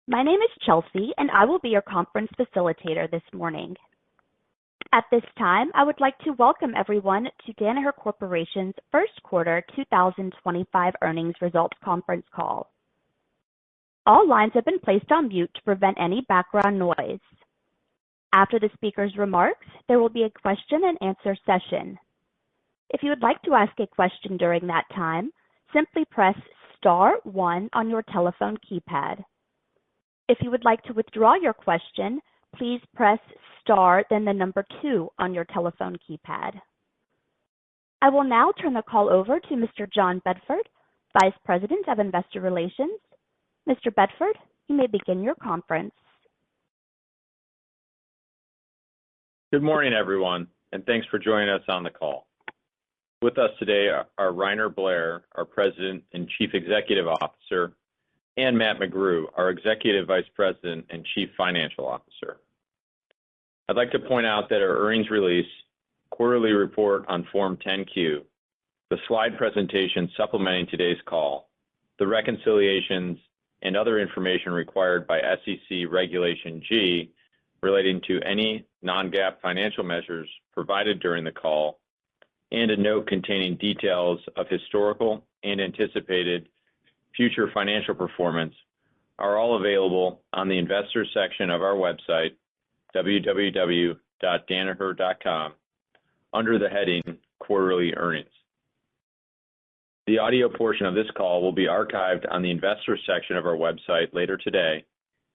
My name is Chelsea, and I will be your conference facilitator this morning. At this time, I would like to welcome everyone to Danaher Corporation's first quarter 2025 earnings results conference call. All lines have been placed on mute to prevent any background noise. After the speaker's remarks, there will be a question-and-answer session. If you would like to ask a question during that time, simply press star 1 on your telephone keypad. If you would like to withdraw your question, please press star then the number 2 on your telephone keypad. I will now turn the call over to Mr. John Bedford, Vice President of Investor Relations. Mr. Bedford, you may begin your conference. Good morning, everyone, and thanks for joining us on the call. With us today are Rainer Blair, our President and Chief Executive Officer, and Matt McGrew, our Executive Vice President and Chief Financial Officer. I'd like to point out that our earnings release, quarterly report on Form 10-Q, the slide presentation supplementing today's call, the reconciliations, and other information required by SEC Regulation G relating to any non-GAAP financial measures provided during the call, and a note containing details of historical and anticipated future financial performance are all available on the Investors section of our website, www.danaher.com, under the heading Quarterly Earnings. The audio portion of this call will be archived on the Investors section of our website later today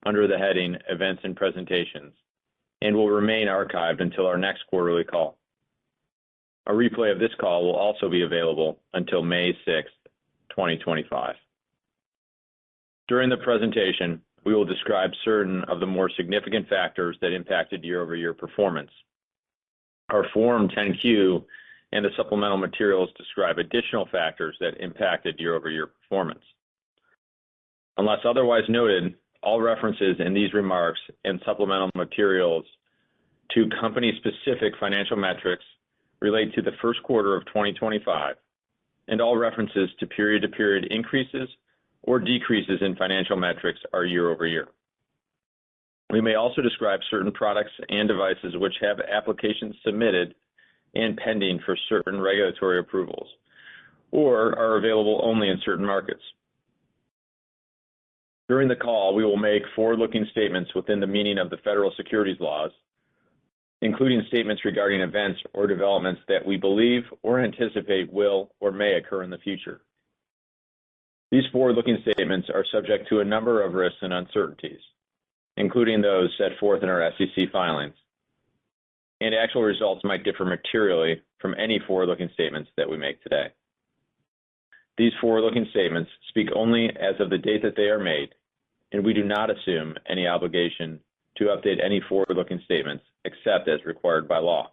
under the heading Events and Presentations, and will remain archived until our next quarterly call. A replay of this call will also be available until May 6, 2025. During the presentation, we will describe certain of the more significant factors that impacted year-over-year performance. Our Form 10-Q and the supplemental materials describe additional factors that impacted year-over-year performance. Unless otherwise noted, all references in these remarks and supplemental materials to company-specific financial metrics relate to the first quarter of 2025, and all references to period-to-period increases or decreases in financial metrics are year-over-year. We may also describe certain products and devices which have applications submitted and pending for certain regulatory approvals, or are available only in certain markets. During the call, we will make forward-looking statements within the meaning of the federal securities laws, including statements regarding events or developments that we believe or anticipate will or may occur in the future. These forward-looking statements are subject to a number of risks and uncertainties, including those set forth in our SEC filings, and actual results might differ materially from any forward-looking statements that we make today. These forward-looking statements speak only as of the date that they are made, and we do not assume any obligation to update any forward-looking statements except as required by law.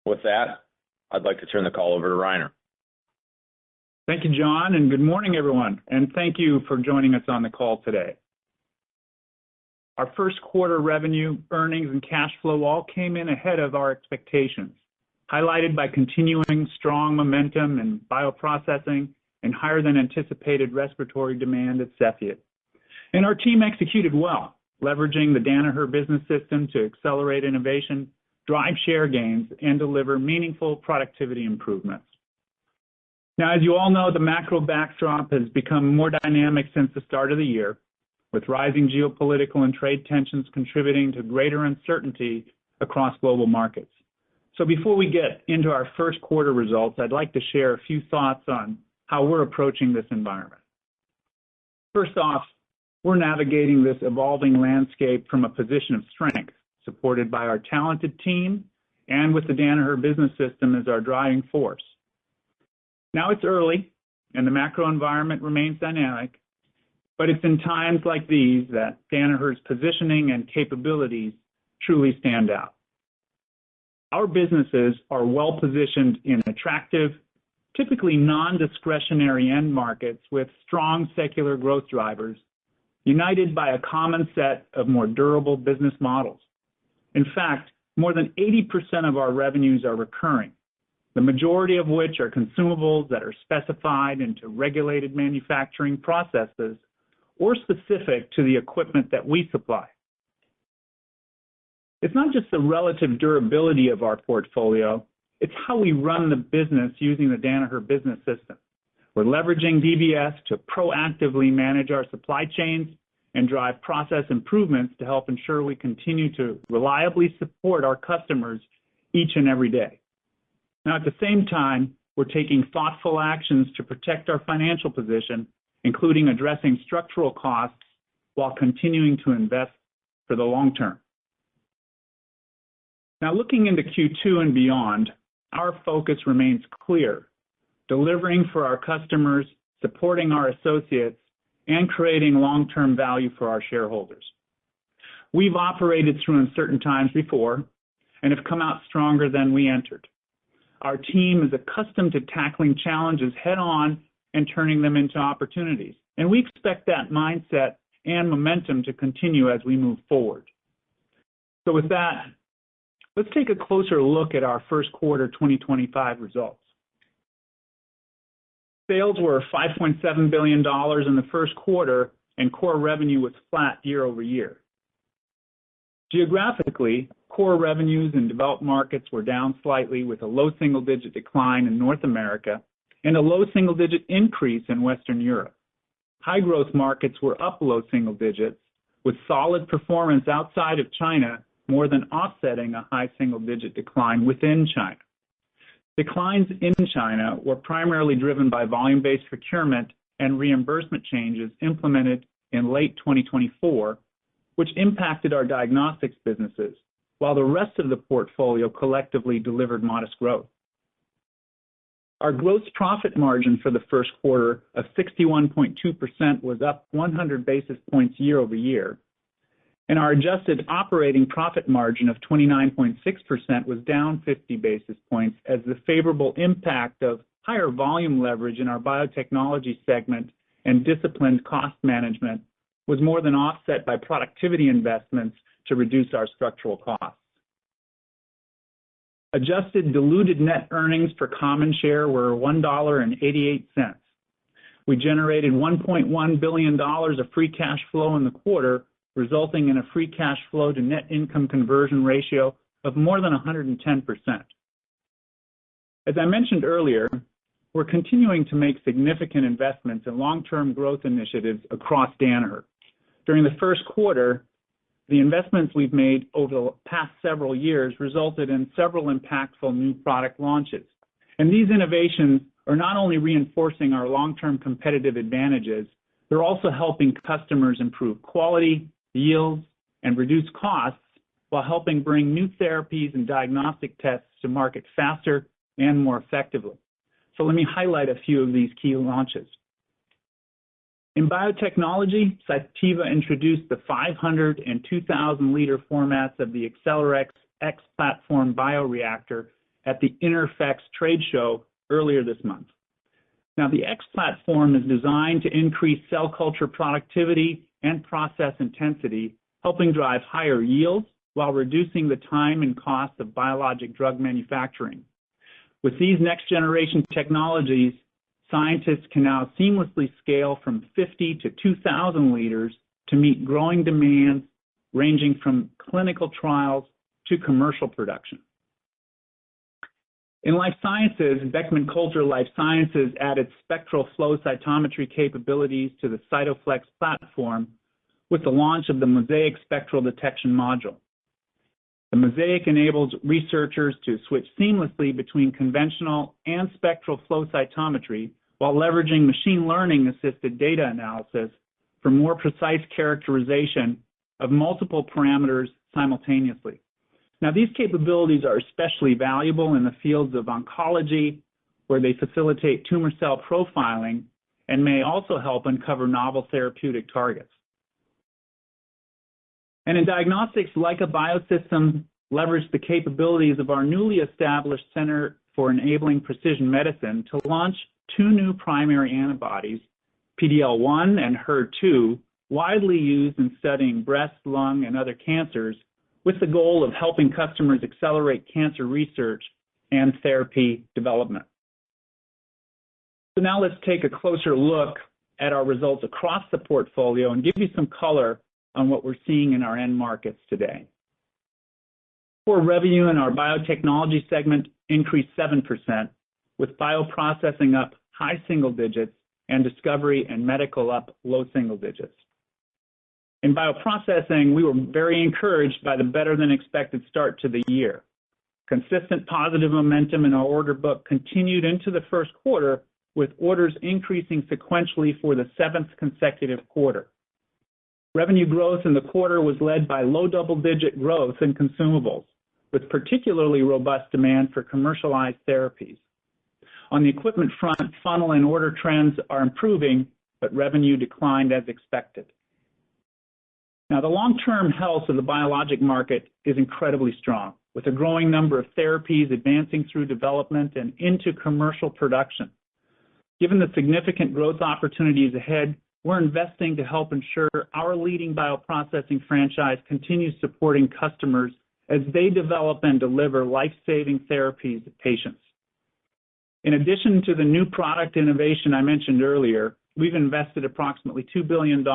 With that, I'd like to turn the call over to Rainer. Thank you, John, and good morning, everyone, and thank you for joining us on the call today. Our first quarter revenue, earnings, and cash flow all came in ahead of our expectations, highlighted by continuing strong momentum in bioprocessing and higher than anticipated respiratory demand at Cepheid. And our team executed well, leveraging the Danaher business system to accelerate innovation, drive share gains, and deliver meaningful productivity improvements. Now, as you all know, the macro backdrop has become more dynamic since the start of the year, with rising geopolitical and trade tensions contributing to greater uncertainty across global markets. So before we get into our first quarter results, I'd like to share a few thoughts on how we're approaching this environment. First off, we're navigating this evolving landscape from a position of strength, supported by our talented team and with the Danaher business system as our driving force. Now it's early, and the macro environment remains dynamic, but it's in times like these that Danaher's positioning and capabilities truly stand out. Our businesses are well-positioned in attractive, typically non-discretionary end markets with strong secular growth drivers, united by a common set of more durable business models. In fact, more than 80% of our revenues are recurring, the majority of which are consumables that are specified into regulated manufacturing processes or specific to the equipment that we supply. It's not just the relative durability of our portfolio, it's how we run the business using the Danaher Business System. We're leveraging DBS to proactively manage our supply chains and drive process improvements to help ensure we continue to reliably support our customers each and every day. Now, at the same time, we're taking thoughtful actions to protect our financial position, including addressing structural costs while continuing to invest for the long term. Now, looking into Q2 and beyond, our focus remains clear: delivering for our customers, supporting our associates, and creating long-term value for our shareholders. We've operated through uncertain times before and have come out stronger than we entered. Our team is accustomed to tackling challenges head-on and turning them into opportunities, and we expect that mindset and momentum to continue as we move forward. So with that, let's take a closer look at our first quarter 2025 results. Sales were $5.7 billion in the first quarter, and core revenue was flat year over year. Geographically, core revenues in developed markets were down slightly, with a low single-digit decline in North America and a low single-digit increase in Western Europe. High-growth markets were up low single digits, with solid performance outside of China more than offsetting a high single-digit decline within China. Declines in China were primarily driven by volume-based procurement and reimbursement changes implemented in late 2024, which impacted our diagnostics businesses, while the rest of the portfolio collectively delivered modest growth. Our gross profit margin for the first quarter of 61.2% was up 100 basis points year over year, and our adjusted operating profit margin of 29.6% was down 50 basis points as the favorable impact of higher volume leverage in our biotechnology segment and disciplined cost management was more than offset by productivity investments to reduce our structural costs. Adjusted diluted net earnings per common share were $1.88. We generated $1.1 billion of free cash flow in the quarter, resulting in a free cash flow to net income conversion ratio of more than 110%. As I mentioned earlier, we're continuing to make significant investments in long-term growth initiatives across Danaher. During the first quarter, the investments we've made over the past several years resulted in several impactful new product launches. And these innovations are not only reinforcing our long-term competitive advantages, they're also helping customers improve quality, yields, and reduce costs while helping bring new therapies and diagnostic tests to market faster and more effectively. So let me highlight a few of these key launches. In biotechnology, Cytiva introduced the 500 and 2,000-liter formats of the Accelerex X platform bioreactor at the Interfex trade show earlier this month. Now, the X platform is designed to increase cell culture productivity and process intensity, helping drive higher yields while reducing the time and cost of biologic drug manufacturing. With these next-generation technologies, scientists can now seamlessly scale from 50 to 2,000 liters to meet growing demands ranging from clinical trials to commercial production. In life sciences, Beckman Coulter Life Sciences added spectral flow cytometry capabilities to the Cytoflex platform with the launch of the Mosaic spectral detection module. The Mosaic enables researchers to switch seamlessly between conventional and spectral flow cytometry while leveraging machine learning-assisted data analysis for more precise characterization of multiple parameters simultaneously. Now, these capabilities are especially valuable in the fields of oncology, where they facilitate tumor cell profiling and may also help uncover novel therapeutic targets. And in diagnostics, Leica Biosystems leveraged the capabilities of our newly established Center for Enabling Precision Medicine to launch two new primary antibodies, PD-L1 and HER2, widely used in studying breast, lung, and other cancers, with the goal of helping customers accelerate cancer research and therapy development. So now let's take a closer look at our results across the portfolio and give you some color on what we're seeing in our end markets today. Core revenue in our biotechnology segment increased 7%, with bioprocessing up high single digits and discovery and medical up low single digits. In bioprocessing, we were very encouraged by the better-than-expected start to the year. Consistent positive momentum in our order book continued into the first quarter, with orders increasing sequentially for the 7th consecutive quarter. Revenue growth in the quarter was led by low double-digit growth in consumables, with particularly robust demand for commercialized therapies. On the equipment front, funnel and order trends are improving, but revenue declined as expected. Now, the long-term health of the biologic market is incredibly strong, with a growing number of therapies advancing through development and into commercial production. Given the significant growth opportunities ahead, we're investing to help ensure our leading bioprocessing franchise continues supporting customers as they develop and deliver life-saving therapies to patients. In addition to the new product innovation I mentioned earlier, we've invested approximately $2 billion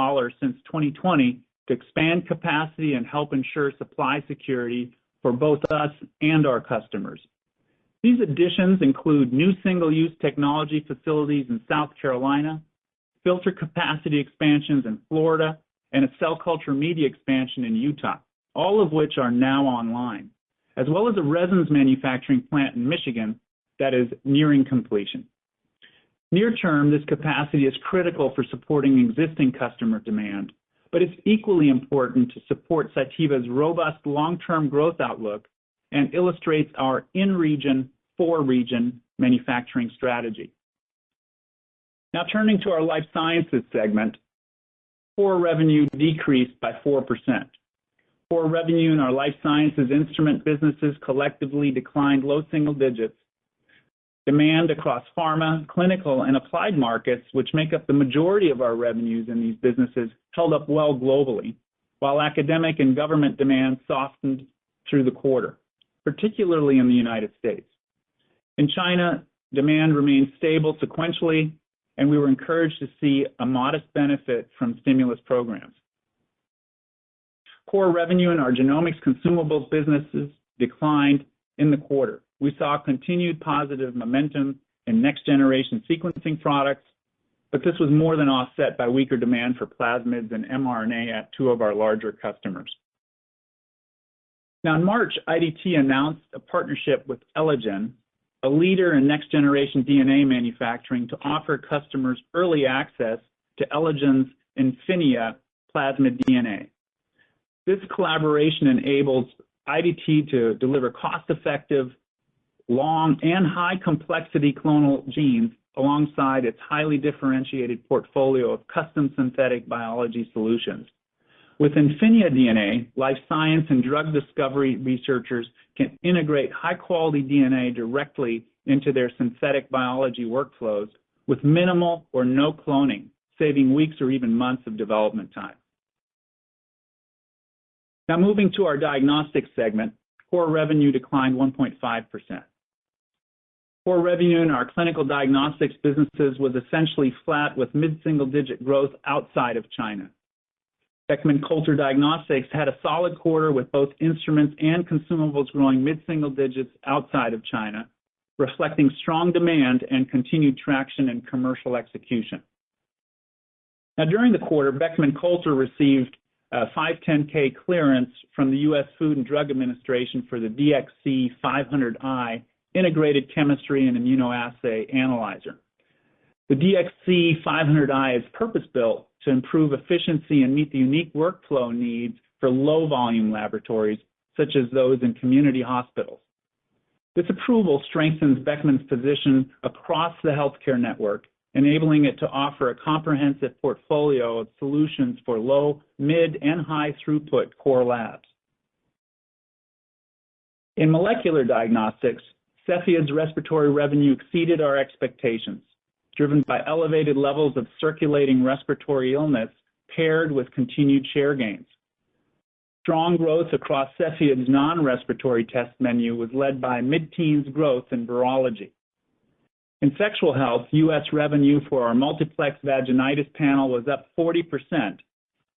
since 2020 to expand capacity and help ensure supply security for both us and our customers. These additions include new single-use technology facilities in South Carolina, filter capacity expansions in Florida, and a cell culture media expansion in Utah, all of which are now online, as well as a resins manufacturing plant in Michigan that is nearing completion. Near term, this capacity is critical for supporting existing customer demand, but it's equally important to support Cytiva's robust long-term growth outlook and illustrates our in-region, for-region manufacturing strategy. Now turning to our life sciences segment, core revenue decreased by 4%. Core revenue in our life sciences instrument businesses collectively declined low single digits. Demand across pharma, clinical, and applied markets, which make up the majority of our revenues in these businesses, held up well globally, while academic and government demand softened through the quarter, particularly in the United States. In China, demand remained stable sequentially, and we were encouraged to see a modest benefit from stimulus programs. Core revenue in our genomics consumables businesses declined in the quarter. We saw continued positive momentum in next-generation sequencing products, but this was more than offset by weaker demand for plasmids and mRNA at two of our larger customers. Now, in March, IDT announced a partnership with Elogen, a leader in next-generation DNA manufacturing, to offer customers early access to Elogen's Infinia plasmid DNA. This collaboration enables IDT to deliver cost-effective, long and high-complexity clonal genes alongside its highly differentiated portfolio of custom synthetic biology solutions. With Infinia DNA, life science and drug discovery researchers can integrate high-quality DNA directly into their synthetic biology workflows with minimal or no cloning, saving weeks or even months of development time. Now moving to our diagnostics segment, core revenue declined 1.5%. Core revenue in our clinical diagnostics businesses was essentially flat with mid-single-digit growth outside of China. Beckman Coulter Diagnostics had a solid quarter with both instruments and consumables growing mid-single digits outside of China, reflecting strong demand and continued traction in commercial execution. Now, during the quarter, Beckman Coulter received a 510K clearance from the U.S. Food and Drug Administration for the DXC 500i integrated chemistry and immunoassay analyzer. The DXC 500i is purpose-built to improve efficiency and meet the unique workflow needs for low-volume laboratories, such as those in community hospitals. This approval strengthens Beckman's position across the healthcare network, enabling it to offer a comprehensive portfolio of solutions for low, mid, and high throughput core labs. In molecular diagnostics, Cepheid's respiratory revenue exceeded our expectations, driven by elevated levels of circulating respiratory illness paired with continued share gains. Strong growth across Cepheid's non-respiratory test menu was led by mid-teens growth in virology. In sexual health, U.S. revenue for our multiplex vaginitis panel was up 40%,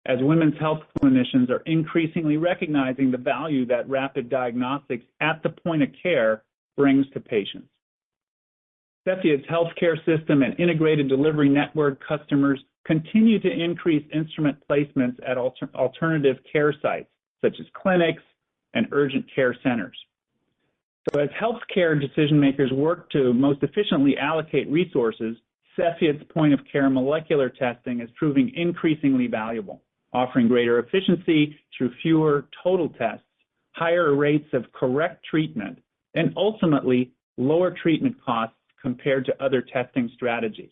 as women's health clinicians are increasingly recognizing the value that rapid diagnostics at the point of care brings to patients. Cepheid's healthcare system and integrated delivery network customers continue to increase instrument placements at alternative care sites, such as clinics and urgent care centers. So as healthcare decision makers work to most efficiently allocate resources, Cepheid's point-of-care molecular testing is proving increasingly valuable, offering greater efficiency through fewer total tests, higher rates of correct treatment, and ultimately lower treatment costs compared to other testing strategies.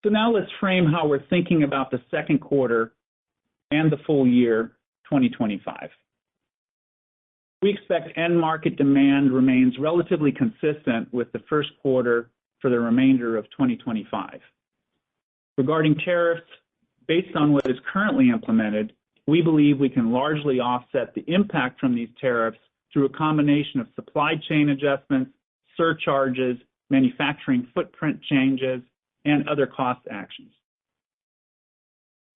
So now let's frame how we're thinking about the second quarter and the full year 2025. We expect end market demand remains relatively consistent with the first quarter for the remainder of 2025. Regarding tariffs, based on what is currently implemented, we believe we can largely offset the impact from these tariffs through a combination of supply chain adjustments, surcharges, manufacturing footprint changes, and other cost actions.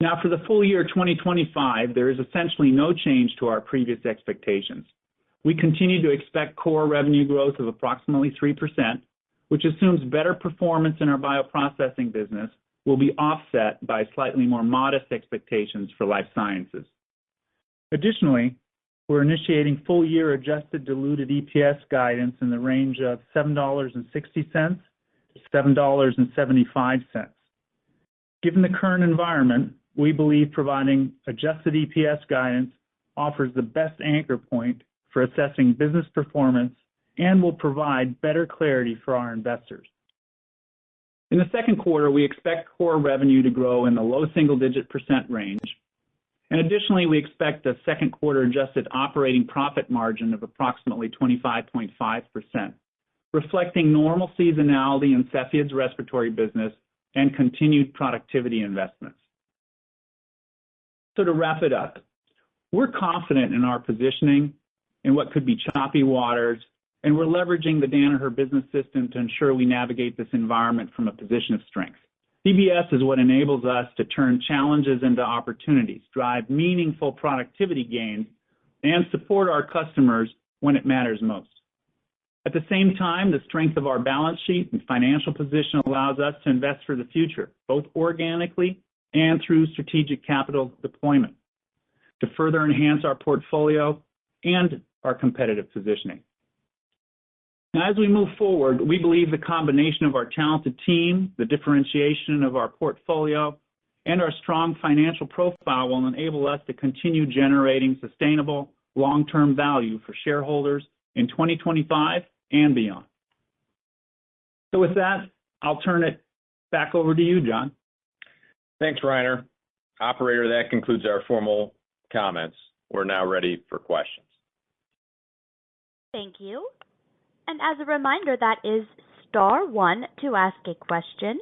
Now, for the full year 2025, there is essentially no change to our previous expectations. We continue to expect core revenue growth of approximately 3%, which assumes better performance in our bioprocessing business will be offset by slightly more modest expectations for life sciences. Additionally, we're initiating full-year adjusted diluted EPS guidance in the range of $7.60 to $7.75. Given the current environment, we believe providing adjusted EPS guidance offers the best anchor point for assessing business performance and will provide better clarity for our investors. In the second quarter, we expect core revenue to grow in the low single-digit % range. And additionally, we expect a second quarter adjusted operating profit margin of approximately 25.5%, reflecting normal seasonality in Cepheid's respiratory business and continued productivity investments. So to wrap it up, we're confident in our positioning in what could be choppy waters, and we're leveraging the Danaher business system to ensure we navigate this environment from a position of strength. DBS is what enables us to turn challenges into opportunities, drive meaningful productivity gains, and support our customers when it matters most. At the same time, the strength of our balance sheet and financial position allows us to invest for the future, both organically and through strategic capital deployment, to further enhance our portfolio and our competitive positioning. Now, as we move forward, we believe the combination of our talented team, the differentiation of our portfolio, and our strong financial profile will enable us to continue generating sustainable long-term value for shareholders in 2025 and beyond. So with that, I'll turn it back over to you, John. Thanks, Reiner. Operator, that concludes our formal comments. We're now ready for questions. Thank you. And as a reminder, that is star one to ask a question.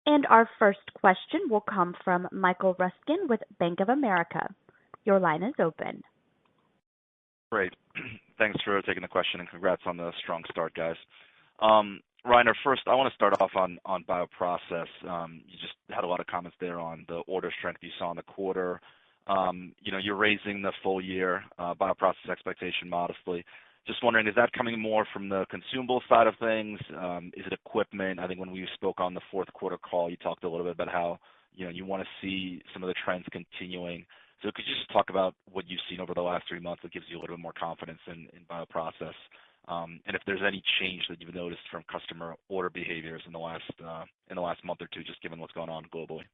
And our first question will come from Michael Ryskin with Bank of America. Your line is open. Great. Thanks for taking the question and congrats on the strong start, guys. Reiner, first, I want to start off on bioprocess. You just had a lot of comments there on the order strength you saw in the quarter. You're raising the full year bioprocess expectation modestly. Just wondering, is that coming more from the consumable side of things? Is it equipment? I think when we spoke on the fourth quarter call, you talked a little bit about how you want to see some of the trends continuing. So could you just talk about what you've seen over the last 3 months that gives you a little bit more confidence in bioprocess? And if there's any change that you've noticed from customer order behaviors in the last month or two, just given what's going on globally.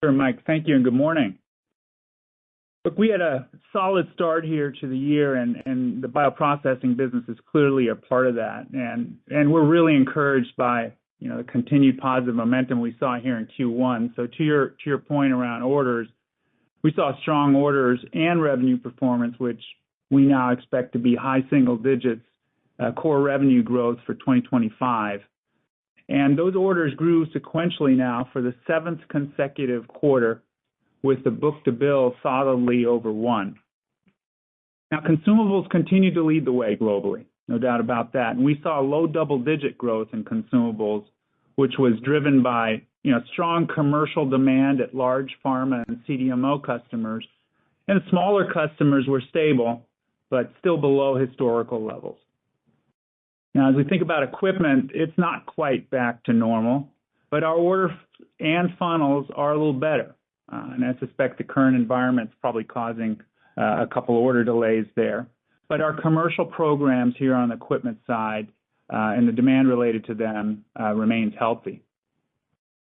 Sure, Mike. Thank you and good morning. Look, we had a solid start here to the year, and the bioprocessing business is clearly a part of that. And we're really encouraged by the continued positive momentum we saw here in Q1. So to your point around orders, we saw strong orders and revenue performance, which we now expect to be high single digits core revenue growth for 2025. And those orders grew sequentially now for the 7th consecutive quarter, with the book-to-bill solidly over 1. Now, consumables continue to lead the way globally, no doubt about that. And we saw low double-digit growth in consumables, which was driven by strong commercial demand at large pharma and CDMO customers, and smaller customers were stable, but still below historical levels. Now, as we think about equipment, it's not quite back to normal, but our order and funnels are a little better. And I suspect the current environment's probably causing a couple order delays there. But our commercial programs here on the equipment side and the demand related to them remains healthy.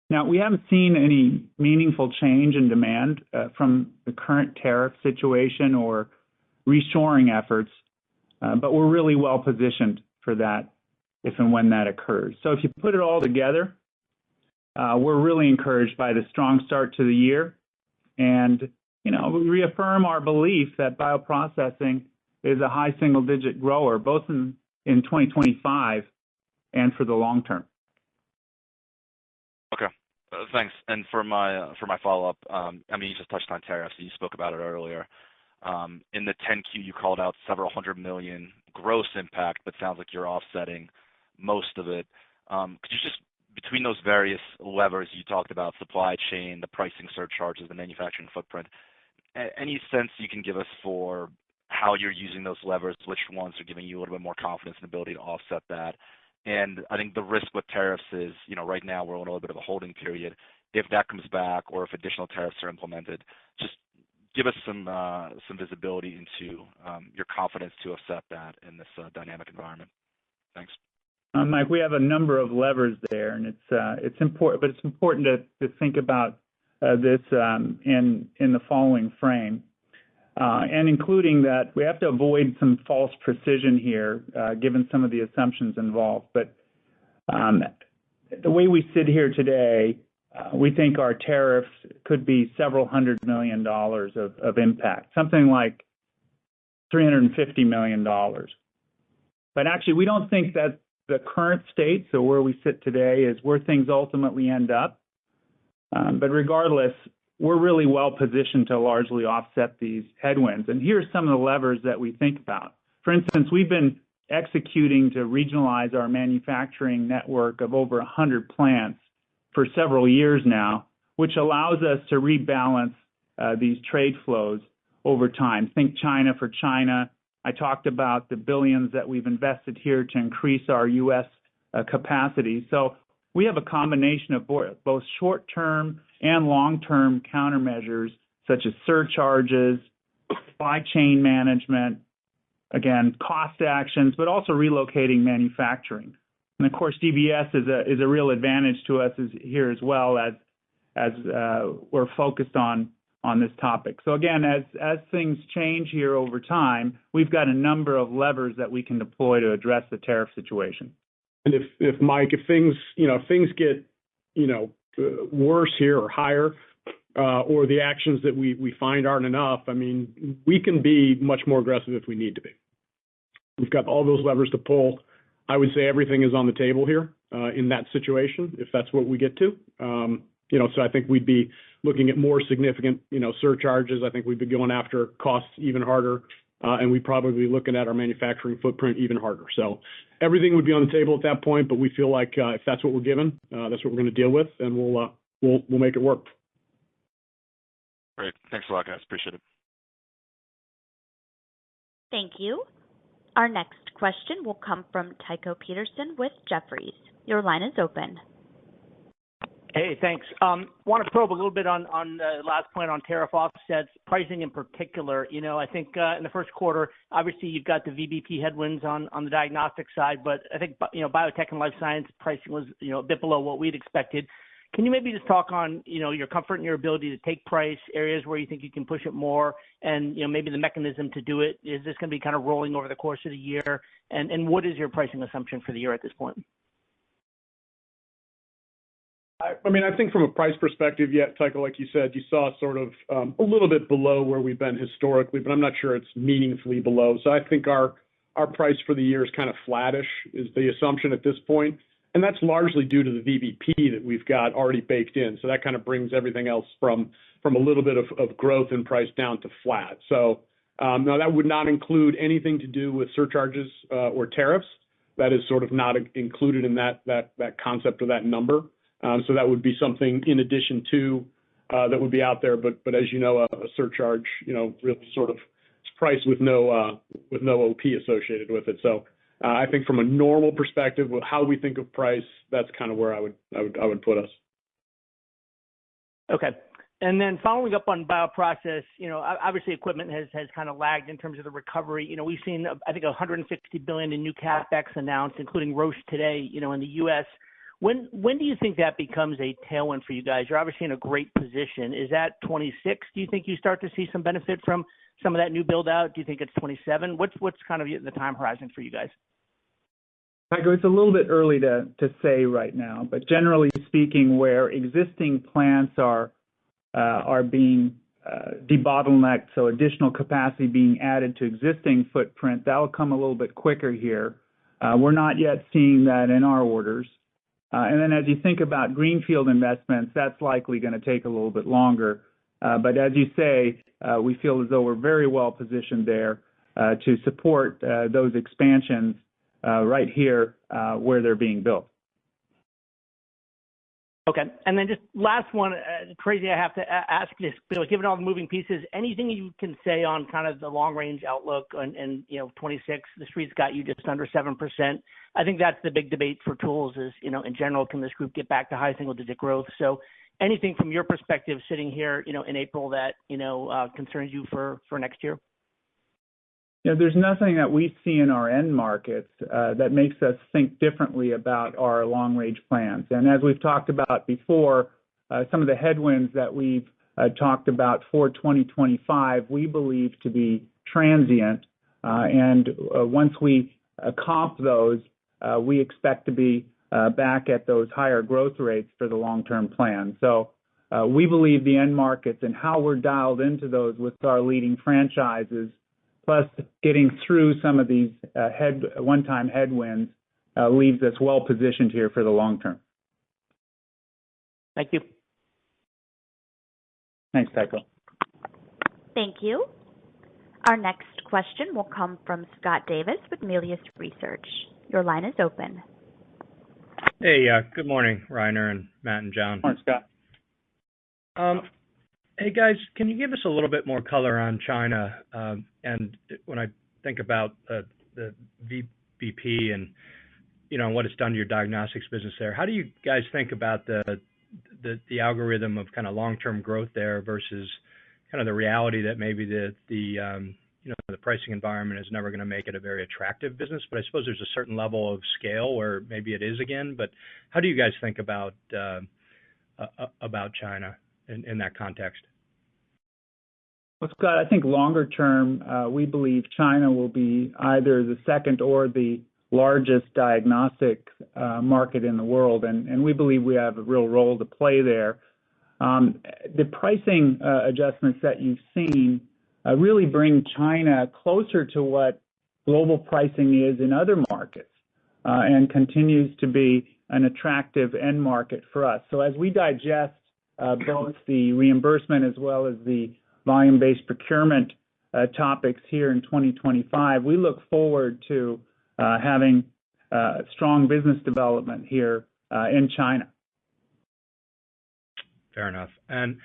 Now, we haven't seen any meaningful change in demand from the current tariff situation or reshoring efforts, but we're really well positioned for that if and when that occurs. So if you put it all together, we're really encouraged by the strong start to the year, and we reaffirm our belief that bioprocessing is a high single-digit grower, both in 2025 and for the long term. Okay, thanks. And for my follow-up, you just touched on tariffs. You spoke about it earlier. In the 10Q, you called out several $100 million gross impact, but sounds like you're offsetting most of it. Could you just, between those various levers you talked about, supply chain, the pricing surcharges, the manufacturing footprint, any sense you can give us for how you're using those levers, which ones are giving you a little bit more confidence and ability to offset that? And I think the risk with tariffs is, right now we're in a little bit of a holding period. If that comes back or if additional tariffs are implemented, just give us some visibility into your confidence to offset that in this dynamic environment. Thanks. Mike, we have a number of levers there, and it's important, but it's important to think about this in the following frame, and including that we have to avoid some false precision here, given some of the assumptions involved. But the way we sit here today, we think our tariffs could be several $100 million of impact, something like $350 million. But actually, we don't think that the current state, so where we sit today, is where things ultimately end up. But regardless, we're really well positioned to largely offset these headwinds. And here's some of the levers that we think about. For instance, we've been executing to regionalize our manufacturing network of over 100 plants for several years now, which allows us to rebalance these trade flows over time. Think China for China. I talked about the billions that we've invested here to increase our U.S. capacity. So we have a combination of both short-term and long-term countermeasures, such as surcharges, supply chain management, again, cost actions, but also relocating manufacturing. And of course, DBS is a real advantage to us here as well, as we're focused on this topic. So again, as things change here over time, we've got a number of levers that we can deploy to address the tariff situation. And if Mike, if things get worse here or higher, or the actions that we find aren't enough, we can be much more aggressive if we need to be. We've got all those levers to pull. I would say everything is on the table here in that situation, if that's what we get to. So I think we'd be looking at more significant, surcharges. I think we'd be going after costs even harder, and we'd probably be looking at our manufacturing footprint even harder. So everything would be on the table at that point, but we feel like if that's what we're given, that's what we're going to deal with, and we'll make it work. Great. Thanks a lot, guys. Appreciate it. Thank you. Our next question will come from Tycho Peterson with Jefferies. Your line is open. Hey, thanks. Want to probe a little bit on the last point on tariff offsets, pricing in particular. I think in the first quarter, obviously you've got the VBP headwinds on the diagnostic side, but I think biotech and life science pricing was a bit below what we'd expected. Can you maybe just talk on your comfort and your ability to take price, areas where you think you can push it more, and maybe the mechanism to do it? Is this going to be kind of rolling over the course of the year? And what is your pricing assumption for the year at this point? I think from a price perspective, Tycho, like you said, you saw sort of a little bit below where we've been historically, but I'm not sure it's meaningfully below. So I think our price for the year is kind of flattish is the assumption at this point. And that's largely due to the VBP that we've got already baked in. So that kind of brings everything else from a little bit of growth in price down to flat. So Now, that would not include anything to do with surcharges or tariffs. That is sort of not included in that concept or that number. So that would be something in addition to that would be out there. But as you know, a surcharge, really sort of is priced with no OP associated with it. So I think from a normal perspective, with how we think of price, that's kind of where I would put us. Okay. And then following up on bioprocess, obviously equipment has kind of lagged in terms of the recovery. We've seen, I think, $160 billion in new CapEx announced, including Roche today, in the U.S. When do you think that becomes a tailwind for you guys? You're obviously in a great position. Is that 26? Do you think you start to see some benefit from some of that new build out? Do you think it's 27? What's kind of the time horizon for you guys? Michael, it's a little bit early to say right now, but generally speaking, where existing plants are being debottlenecked, so additional capacity being added to existing footprint, that will come a little bit quicker here. We're not yet seeing that in our orders. And then as you think about greenfield investments, that's likely going to take a little bit longer. But as you say, we feel as though we're very well positioned there to support those expansions right here where they're being built. Okay. And then just last one, crazy I have to ask this, given all the moving pieces, anything you can say on kind of the long-range outlook and 26, the street's got you just under 7%. I think that's the big debate for tools is, in general, can this group get back to high single-digit growth? So anything from your perspective sitting here, in April that, concerns you for next year? There's nothing that we see in our end markets that makes us think differently about our long-range plans. And as we've talked about before, some of the headwinds that we've talked about for 2025, we believe to be transient. And once we comp those, we expect to be back at those higher growth rates for the long-term plan. So we believe the end markets and how we're dialed into those with our leading franchises, plus getting through some of these one-time headwinds, leaves us well positioned here for the long term. Thank you. Thanks, Tycho. Thank you. Our next question will come from Scott Davis with Melius Research. Your line is open. Hey, good morning, Reiner and Matt and John. Morning, Scott. Hey, guys, can you give us a little bit more color on China? And when I think about the VBP and, what it's done to your diagnostics business there, how do you guys think about the algorithm of kind of long-term growth there versus kind of the reality that maybe the pricing environment is never going to make it a very attractive business? But I suppose there's a certain level of scale where maybe it is again. But how do you guys think about China in that context? Well, Scott, I think longer term, we believe China will be either the second or the largest diagnostic market in the world, and we believe we have a real role to play there. The pricing adjustments that you've seen really bring China closer to what global pricing is in other markets and continues to be an attractive end market for us. So as we digest both the reimbursement as well as the volume-based procurement topics here in 2025, we look forward to having strong business development here in China. Fair enough. And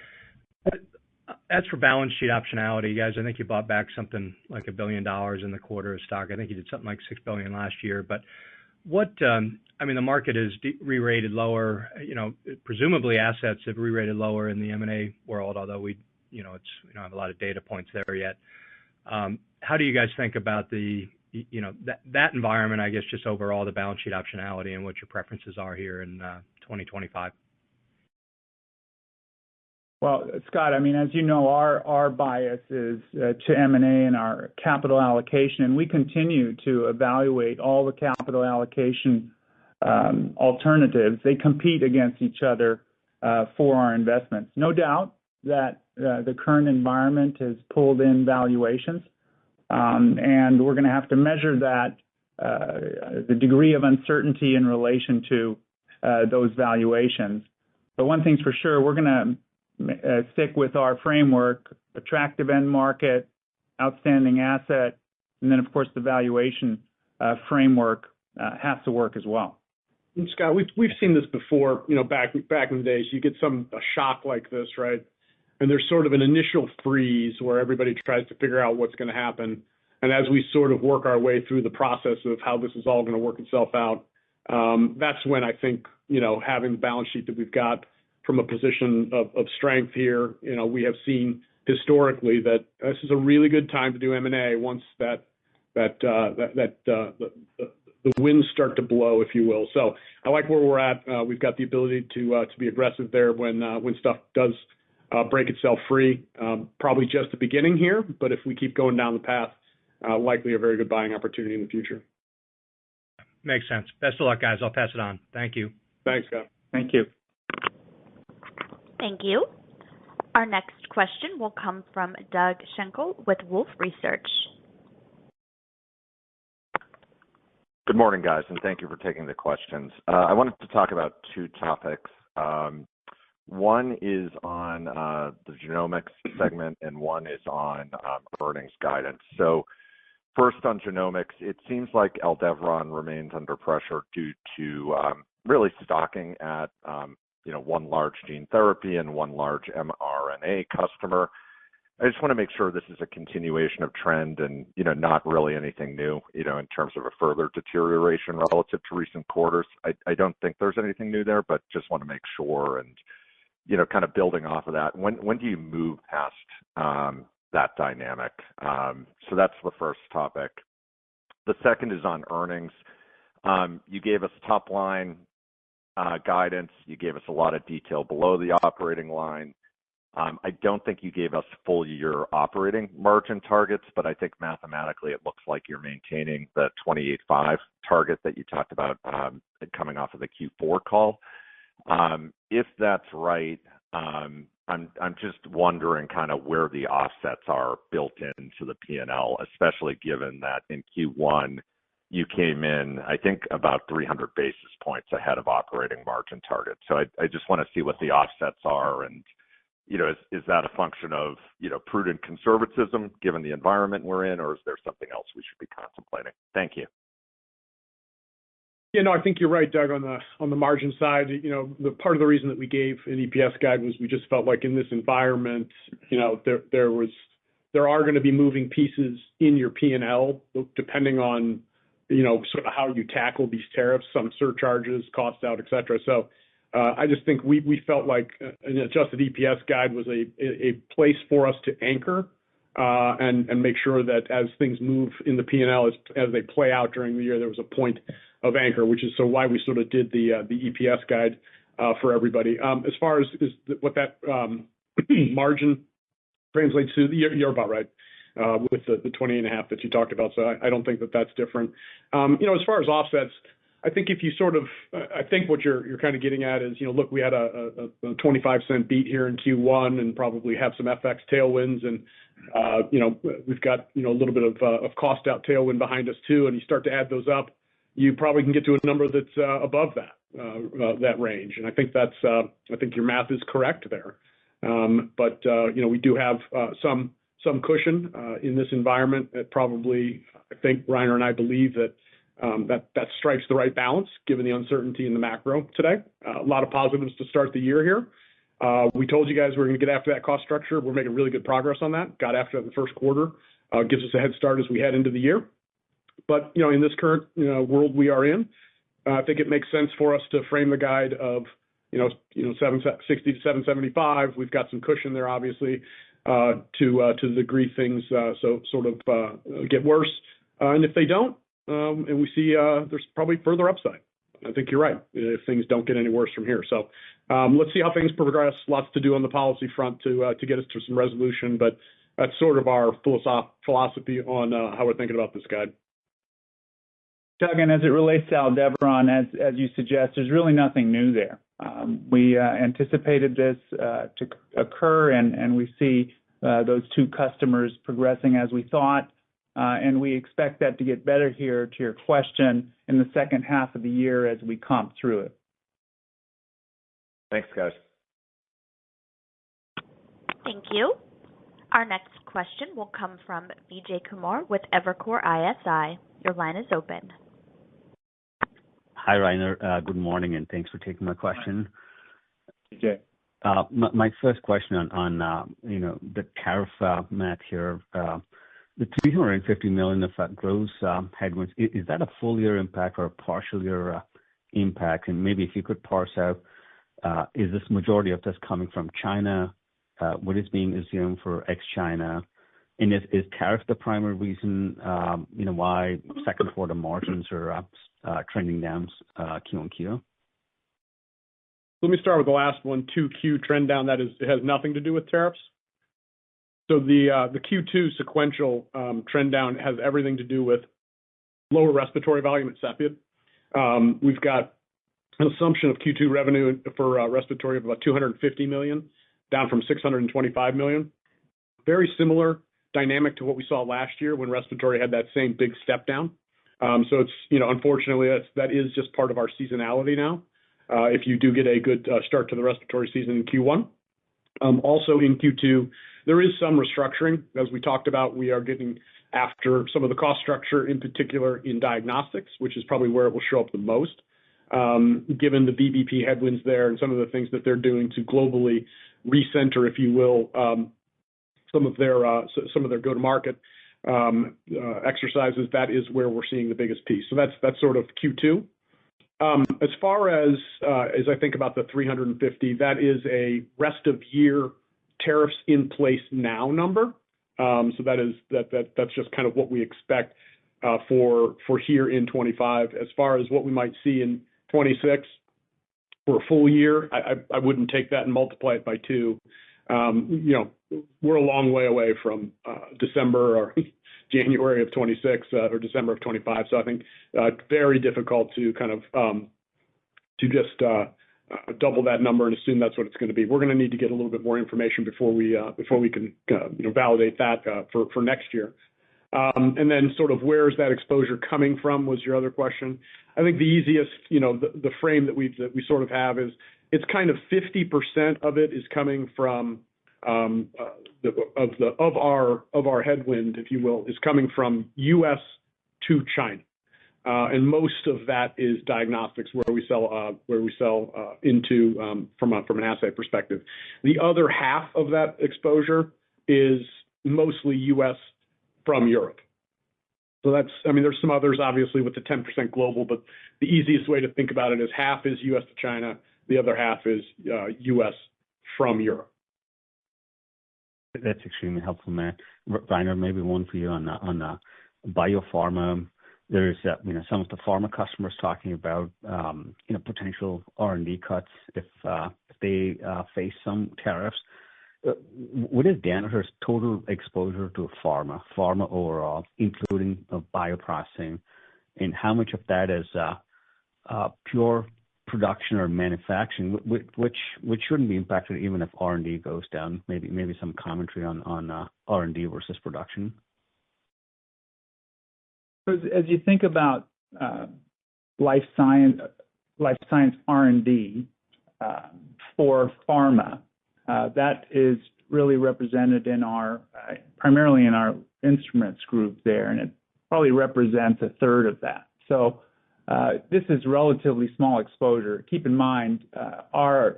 as for balance sheet optionality, guys, I think you bought back something like $1 billion in the quarter of stock. I think you did something like $6 billion last year. But what, the market is re-rated lower. Presumably assets have re-rated lower in the M&A world, although we don't have a lot of data points there yet. How do you guys think about that environment, I guess, just overall the balance sheet optionality and what your preferences are here in 2025? Well, Scott, as you know, our bias is to M&A and our capital allocation, and we continue to evaluate all the capital allocation alternatives. They compete against each other for our investments. No doubt that the current environment has pulled in valuations, and we're going to have to measure that, the degree of uncertainty in relation to those valuations. But one thing's for sure, we're going to stick with our framework: attractive end market, outstanding asset, and then, of course, the valuation framework has to work as well. And Scott, we've seen this before, back in the days. You get a shock like this, right? And there's sort of an initial freeze where everybody tries to figure out what's going to happen. And as we sort of work our way through the process of how this is all going to work itself out, that's when I think, having the balance sheet that we've got from a position of strength here, we have seen historically that this is a really good time to do M&A once the winds start to blow, if you will. So I like where we're at. We've got the ability to be aggressive there when stuff does break itself free. Probably just the beginning here, but if we keep going down the path, likely a very good buying opportunity in the future. Makes sense. Best of luck, guys. I'll pass it on. Thank you. Thanks, Scott. Thank you. Thank you. Our next question will come from Doug Schenkel with Wolfe Research. Good morning, guys, and thank you for taking the questions. I wanted to talk about two topics. One is on the genomics segment, and one is on earnings guidance. So first on genomics, it seems like Aldevron remains under pressure due to really stocking at one large gene therapy and one large mRNA customer. I just want to make sure this is a continuation of trend and, not really anything new, in terms of a further deterioration relative to recent quarters. I don't think there's anything new there, but just want to make sure and, kind of building off of that. When do you move past that dynamic? So that's the first topic. The second is on earnings. You gave us top line guidance. You gave us a lot of detail below the operating line. I don't think you gave us full year operating margin targets, but I think mathematically it looks like you're maintaining the 28.5 target that you talked about coming off of the Q4 call. If that's right, I'm just wondering kind of where the offsets are built into the P&L, especially given that in Q1 you came in, I think, about 300 basis points ahead of operating margin targets. So I just want to see what the offsets are, and is that a function of prudent conservatism given the environment we're in, or is there something else we should be contemplating? Thank you. Yeah, no, I think you're right, Doug, on the margin side. The part of the reason that we gave an EPS guide was we just felt like in this environment, there are going to be moving pieces in your P&L depending on sort of how you tackle these tariffs, some surcharges, cost out, et cetera. So I just think we felt like an adjusted EPS guide was a place for us to anchor and make sure that as things move in the P&L as they play out during the year, there was a point of anchor, which is so why we sort of did the EPS guide for everybody. As far as what that margin translates to, you're about right with the 20.5 that you talked about. So I don't think that that's different. As far as offsets, I think if you I think what you're kind of getting at is, look, we had a 25-cent beat here in Q1 and probably have some FX tailwinds, and we've got a little bit of cost out tailwind behind us too. And you start to add those up, you probably can get to a number that's above that range. And I think I think your math is correct there. But we do have some cushion in this environment. That probably, I think Reiner and I believe that that strikes the right balance given the uncertainty in the macro today. A lot of positives to start the year here. We told you guys we're going to get after that cost structure. We're making really good progress on that. Got after it in the first quarter. Gives us a head start as we head into the year. But in this current world we are in, I think it makes sense for us to frame the guide of 760 to 775. We've got some cushion there, obviously, to the degree things get worse. And if they don't, and we see there's probably further upside. I think you're right if things don't get any worse from here. So let's see how things progress. Lots to do on the policy front to get us to some resolution, but that's sort of our philosophy on how we're thinking about this guide. Doug, and as it relates to Aldevron, as you suggest, there's really nothing new there. We anticipated this to occur, and we see those two customers progressing as we thought, and we expect that to get better here, to your question, in the second half of the year as we comp through it. Thanks, guys. Thank you. Our next question will come from Vijay Kumar with Evercore ISI. Your line is open. Hi, Rainer. Good morning, and thanks for taking my question. Vijay. My first question on the tariff math here. The $350 million of gross headwinds, is that a full year impact or a partial year impact? And maybe if you could parse out, is this majority of this coming from China? What is being assumed for ex-China? And is tariff the primary reason why second quarter margins are trending down Q-on-Q? Let me start with the last one, 2Q trend down. It has nothing to do with tariffs. So the Q2 sequential trend down has everything to do with lower respiratory volume at Cepheid. We've got an assumption of Q2 revenue for respiratory of about $250 million, down from $625 million. Very similar dynamic to what we saw last year when respiratory had that same big step down. So it's, unfortunately, that is just part of our seasonality now. If you do get a good start to the respiratory season in Q1. Also in Q2, there is some restructuring. As we talked about, we are getting after some of the cost structure, in particular in diagnostics, which is probably where it will show up the most, given the VBP headwinds there and some of the things that they're doing to globally recenter, if you will, some of their go-to-market exercises. That is where we're seeing the biggest piece. So that's sort of Q2. As far as I think about the 350, that is a rest of year tariffs in place now number. So that's just kind of what we expect for here in 25. As far as what we might see in 26 for a full year, I wouldn't take that and multiply it by 2. We're a long way away from December or January of 26 or December of 25. So I think very difficult to kind of to just double that number and assume that's what it's going to be. We're going to need to get a little bit more information before we can validate that for next year. And then sort of where is that exposure coming from was your other question. I think the easiest, the frame that we sort of have is it's kind of 50% of it is coming from of our headwind, if you will, is coming from U.S. to China, and most of that is diagnostics where we sell into from an assay perspective. The other half of that exposure is mostly U.S. from Europe. So there's some others obviously with the 10% global, but the easiest way to think about it is half is U.S. to China, the other half is U.S. from Europe. That's extremely helpful, Matt. Rainer, maybe one for you on biopharma. There's some of the pharma customers talking about potential R&D cuts if they face some tariffs. What is Danaher's total exposure to pharma overall, including bioprocessing, and how much of that is pure production or manufacturing, which shouldn't be impacted even if R&D goes down? Maybe some commentary on R&D versus production. As you think about life science R&D for pharma, that is really represented in primarily in our instruments group there, and it probably represents a third of that. So this is relatively small exposure. Keep in mind our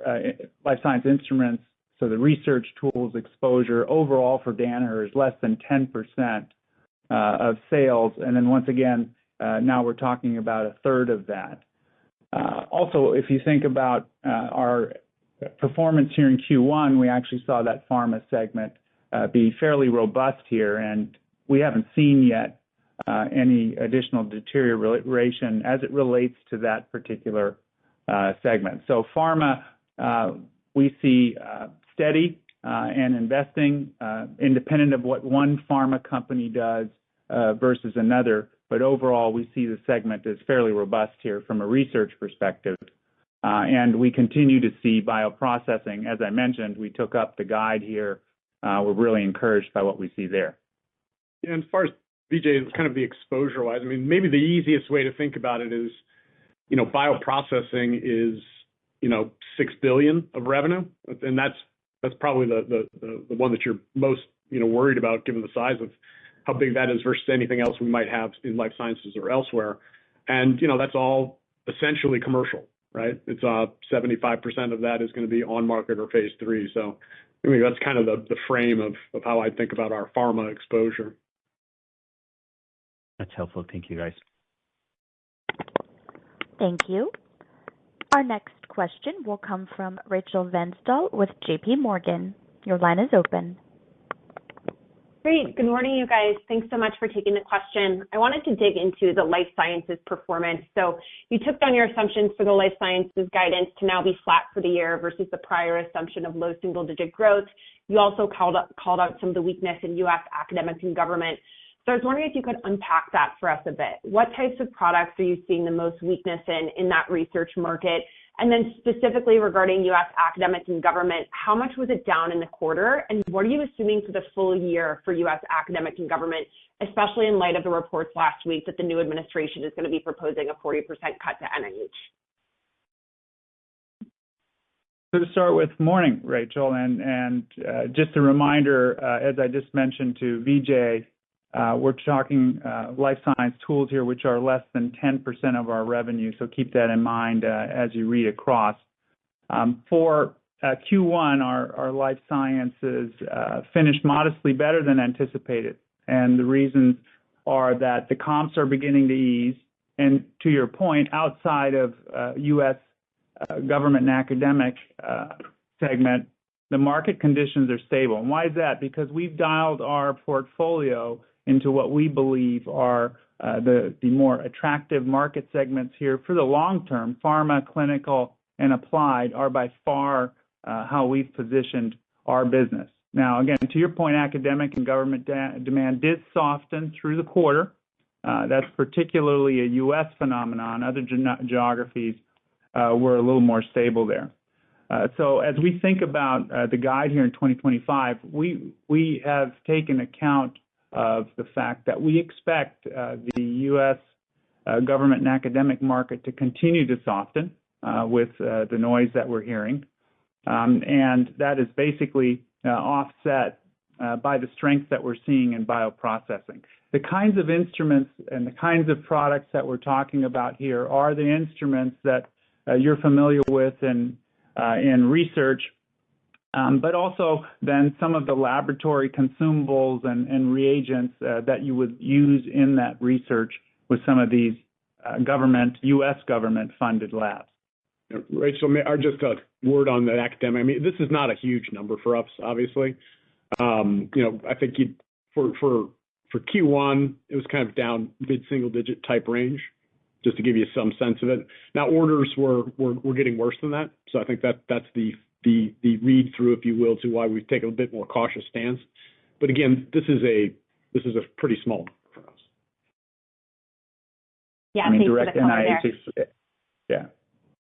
life science instruments, so the research tools exposure overall for Danaher is less than 10% of sales. And then once again, now we're talking about a third of that. Also, if you think about our performance here in Q1, we actually saw that pharma segment be fairly robust here, and we haven't seen yet any additional deterioration as it relates to that particular segment. So pharma, we see steady and investing independent of what one pharma company does versus another. But overall, we see the segment as fairly robust here from a research perspective. And we continue to see bioprocessing. As I mentioned, we took up the guide here. We're really encouraged by what we see there. Yeah, and as far as Vijay, kind of the exposure-wise, maybe the easiest way to think about it is, bioprocessing is, $6 billion of revenue, and that's probably the one that you're most worried about given the size of how big that is versus anything else we might have in life sciences or elsewhere. And, that's all essentially commercial, right? It's 75% of that is going to be on market or phase 3. So I mean, that's kind of the frame of how I think about our pharma exposure. That's helpful. Thank you, guys. Thank you. Our next question will come from Rachel Vatnsdal with JP Morgan. Your line is open. Great. Good morning, you guys. Thanks so much for taking the question. I wanted to dig into the life sciences performance. So you took down your assumptions for the life sciences guidance to now be flat for the year versus the prior assumption of low single-digit growth. You also called out some of the weakness in U.S. academic and government. So I was wondering if you could unpack that for us a bit. What types of products are you seeing the most weakness in that research market? And then specifically regarding U.S. academic and government, how much was it down in the quarter? And what are you assuming for the full year for U.S. academic and government, especially in light of the reports last week that the new administration is going to be proposing a 40% cut to NIH? So to start with, morning, Rachel, and just a reminder, as I just mentioned to Vijay, we're talking life science tools here, which are less than 10% of our revenue. So keep that in mind as you read across. For Q1, our life sciences finished modestly better than anticipated. And the reasons are that the comps are beginning to ease. And to your point, outside of U.S. government and academic segment, the market conditions are stable. And why is that? Because we've dialed our portfolio into what we believe are the more attractive market segments here for the long term. Pharma, clinical, and applied are by far how we've positioned our business. Now, again, to your point, academic and government demand did soften through the quarter. That's particularly a U.S. phenomenon. Other geographies were a little more stable there. So as we think about the guide here in 2025, we have taken account of the fact that we expect the U.S. Government and academic market to continue to soften with the noise that we're hearing. And that is basically offset by the strength that we're seeing in bioprocessing. The kinds of instruments and the kinds of products that we're talking about here are the instruments that you're familiar with in research, but also then some of the laboratory consumables and reagents that you would use in that research with some of these U.S. government-funded labs. Rachel, just a word on the academic. I mean, this is not a huge number for us, obviously. I think for Q1, it was kind of down mid-single-digit type range, just to give you some sense of it. Now, orders were getting worse than that, so I think that's the read-through, if you will, to why we've taken a bit more cautious stance. But again, this is a pretty small number for us. Yeah, I mean, direct NIH.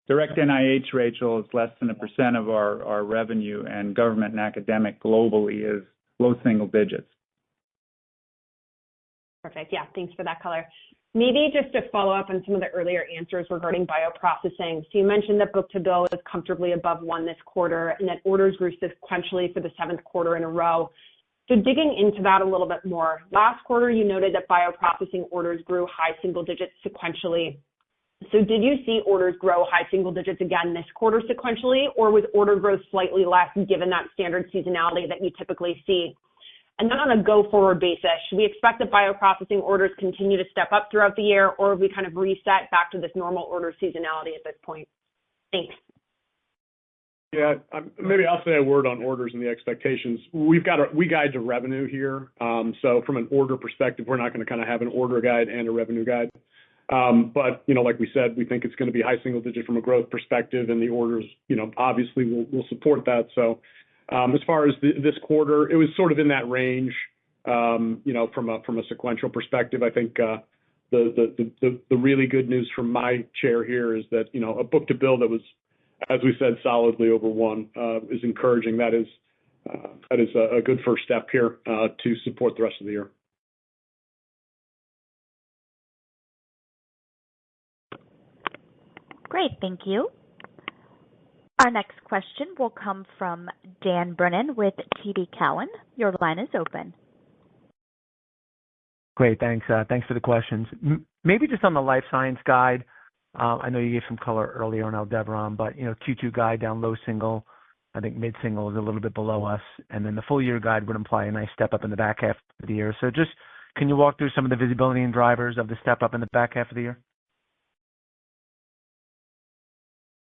Direct NIH, Rachel, is less than 1% of our revenue, and government and academic globally is low single digits. Perfect. Yeah, thanks for that color. Maybe just to follow up on some of the earlier answers regarding bioprocessing. So you mentioned that book-to-bill is comfortably above 1 this quarter, and that orders grew sequentially for the 7th quarter in a row. So digging into that a little bit more, last quarter you noted that bioprocessing orders grew high single digits sequentially. So did you see orders grow high single digits again this quarter sequentially, or was order growth slightly less given that standard seasonality that you typically see? And then on a go-forward basis, should we expect that bioprocessing orders continue to step up throughout the year, or have we kind of reset back to this normal order seasonality at this point? Thanks. Yeah, maybe I'll say a word on orders and the expectations. We guide to revenue here. So from an order perspective, we're not going to kind of have an order guide and a revenue guide. But, like we said, we think it's going to be high single digit from a growth perspective, and the orders, obviously will support that. So as far as this quarter, it was sort of in that range, from a sequential perspective. I think the really good news from my chair here is that, a book-to-bill that was, as we said, solidly over 1 is encouraging. That is a good first step here to support the rest of the year. Great, thank you. Our next question will come from Dan Brennan with TD Cowen. Your line is open. Great, thanks. Thanks for the questions. Maybe just on the life science guide, I know you gave some color earlier on Aldevron, but Q2 guide down low single, I think mid-single is a little bit below us, and then the full year guide would imply a nice step up in the back half of the year. So just can you walk through some of the visibility and drivers of the step up in the back half of the year?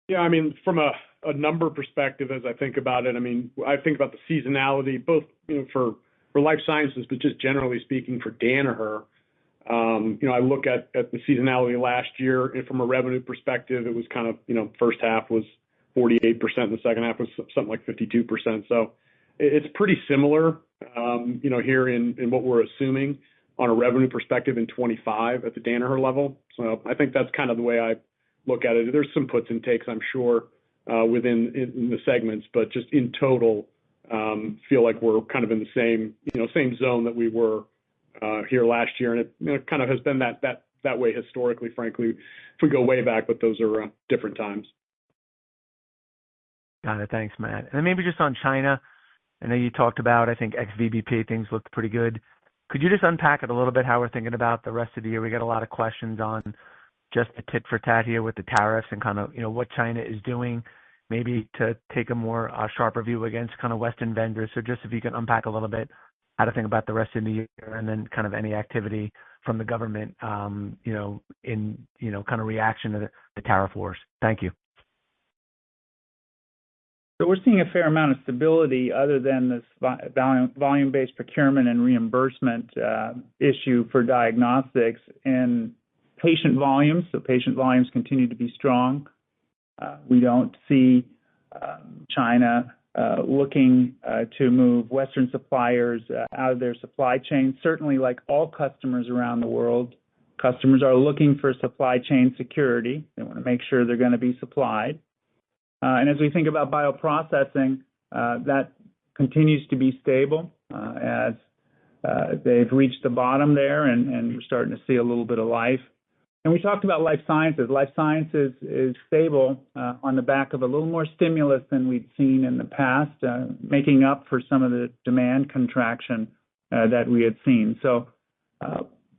Yeah, I mean, from a number perspective, as I think about it, I mean, I think about the seasonality, both for life sciences, but just generally speaking for Danaher. I look at the seasonality last year, and from a revenue perspective, it was kind of first half was 48%, and the second half was something like 52%. So it's pretty similar, here in what we're assuming on a revenue perspective in 25 at the Danaher level. So I think that's kind of the way I look at it. There's some puts and takes, I'm sure, within the segments, but just in total, feel like we're kind of in the same zone that we were here last year, and it kind of has been that way historically, frankly, if we go way back, but those are different times. Got it. Thanks, Matt. And then maybe just on China, I know you talked about, I think, ex-VBP, things looked pretty good. Could you just unpack it a little bit, how we're thinking about the rest of the year? We got a lot of questions on just the tit for tat here with the tariffs and kind of, what China is doing, maybe to take a more sharper view against kind of Western vendors. So just if you can unpack a little bit how to think about the rest of the year and then kind of any activity from the government, in kind of reaction to the tariff wars. Thank you. So we're seeing a fair amount of stability other than this volume-based procurement and reimbursement issue for diagnostics and patient volumes. So patient volumes continue to be strong. We don't see China looking to move Western suppliers out of their supply chain. Certainly, like all customers around the world, customers are looking for supply chain security. They want to make sure they're going to be supplied. And as we think about bioprocessing, that continues to be stable as they've reached the bottom there, and we're starting to see a little bit of life. And we talked about life sciences. Life sciences is stable on the back of a little more stimulus than we'd seen in the past, making up for some of the demand contraction that we had seen. So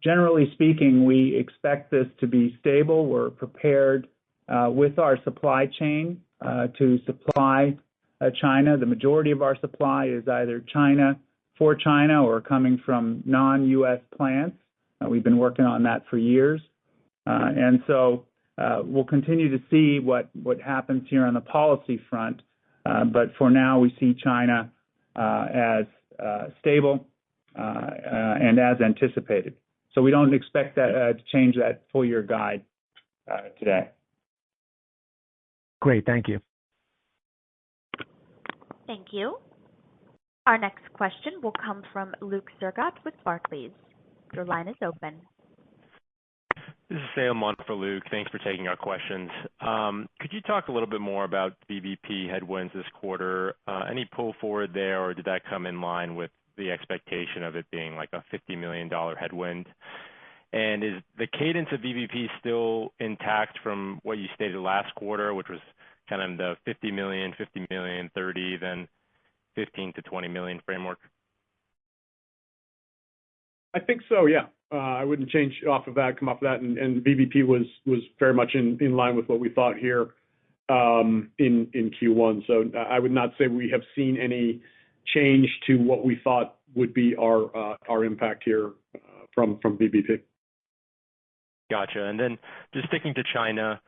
generally speaking, we expect this to be stable. We're prepared with our supply chain to supply China. The majority of our supply is either China for China or coming from non-U.S. plants. We've been working on that for years. And so we'll continue to see what happens here on the policy front. But for now, we see China as stable and as anticipated. So we don't expect that to change that full year guide today. Great. Thank you. Thank you. Our next question will come from Luke Sergott with Barclays. Your line is open. This is Sam on for Luke. Thanks for taking our questions. Could you talk a little bit more about VBP headwinds this quarter? Any pull forward there, or did that come in line with the expectation of it being like a $50 million headwind? And is the cadence of VBP still intact from what you stated last quarter, which was kind of the 50 million, 30, then 15 to 20 million framework? I think so, yeah. I wouldn't change come off of that, and VBP was very much in line with what we thought here in Q1. So I would not say we have seen any change to what we thought would be our impact here from VBP. Gotcha. And then just sticking to China,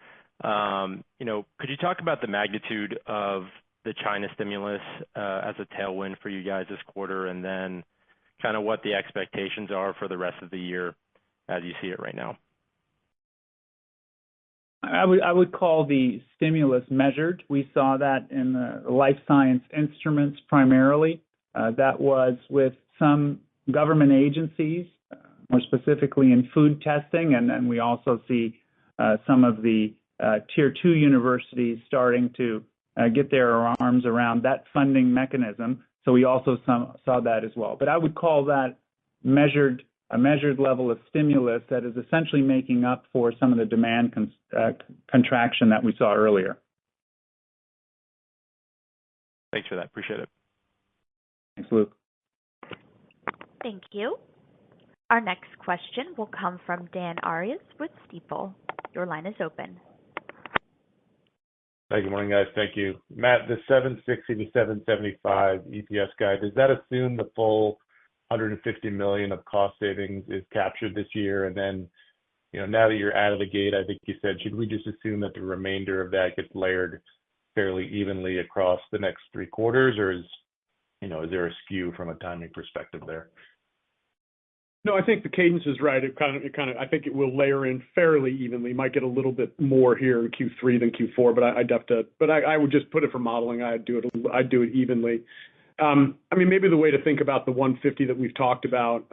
could you talk about the magnitude of the China stimulus as a tailwind for you guys this quarter, and then kind of what the expectations are for the rest of the year as you see it right now? I would call the stimulus measured. We saw that in the life science instruments primarily. That was with some government agencies, more specifically in food testing, and then we also see some of the Tier 2 universities starting to get their arms around that funding mechanism. So we also saw that as well. But I would call that a measured level of stimulus that is essentially making up for some of the demand contraction that we saw earlier. Thanks for that. Appreciate it. Thanks, Luke. Thank you. Our next question will come from Dan Arias with Stifel. Your line is open. Hey, good morning, guys. Thank you. Matt, the 760 to 775 EPS guide, does that assume the full $150 million of cost savings is captured this year? And then, now that you're out of the gate, I think you said, should we just assume that the remainder of that gets layered fairly evenly across the next 3 quarters, or is there a skew from a timing perspective there? No, I think the cadence is right. I think it will layer in fairly evenly. Might get a little bit more here in Q3 than Q4, but I would just put it for modeling. I'd do it evenly. Maybe the way to think about the 150 that we've talked about,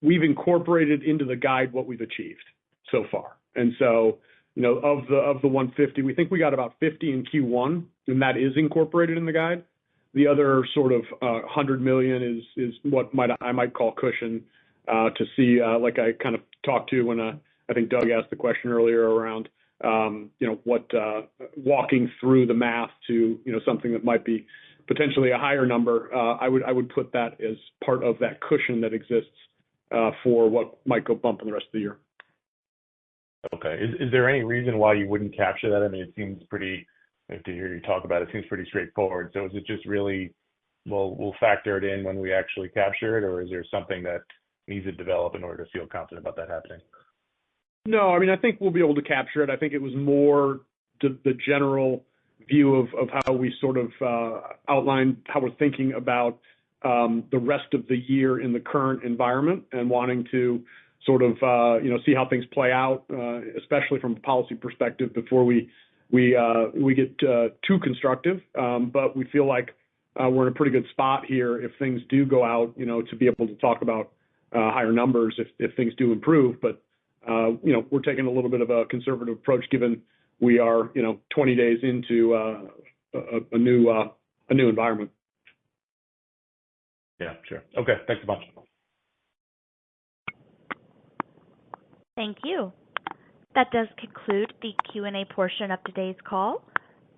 we've incorporated into the guide what we've achieved so far. And so, of the 150, we think we got about 50 in Q1, and that is incorporated in the guide. The other sort of $100 million is what I might call cushion to see, like I kind of talked to when I think Doug asked the question earlier around, walking through the math to, something that might be potentially a higher number. I would put that as part of that cushion that exists for what might go bump in the rest of the year. Okay. Is there any reason why you wouldn't capture that? It seems pretty, to hear you talk about it, seems pretty straightforward. So is it just really, we'll factor it in when we actually capture it, or is there something that needs to develop in order to feel confident about that happening? No, I think we'll be able to capture it. I think it was more the general view of how we sort of outlined how we're thinking about the rest of the year in the current environment and wanting to sort of, see how things play out, especially from a policy perspective before we get too constructive. But we feel like we're in a pretty good spot here if things do go out, to be able to talk about higher numbers if things do improve. But, we're taking a little bit of a conservative approach given we are, 20 days into a new environment. Yeah, sure. Okay. Thanks a bunch. Thank you. That does conclude the Q&A portion of today's call.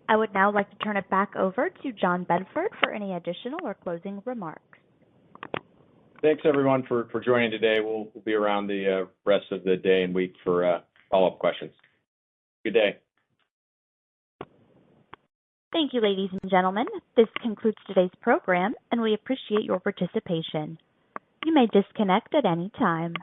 I would now like to turn it back over to John Bedford for any additional or closing remarks. Thanks, everyone, for joining today. We'll be around the rest of the day and week for follow-up questions. Good day. Thank you, ladies and gentlemen. This concludes today's program, and we appreciate your participation. You may disconnect at any time.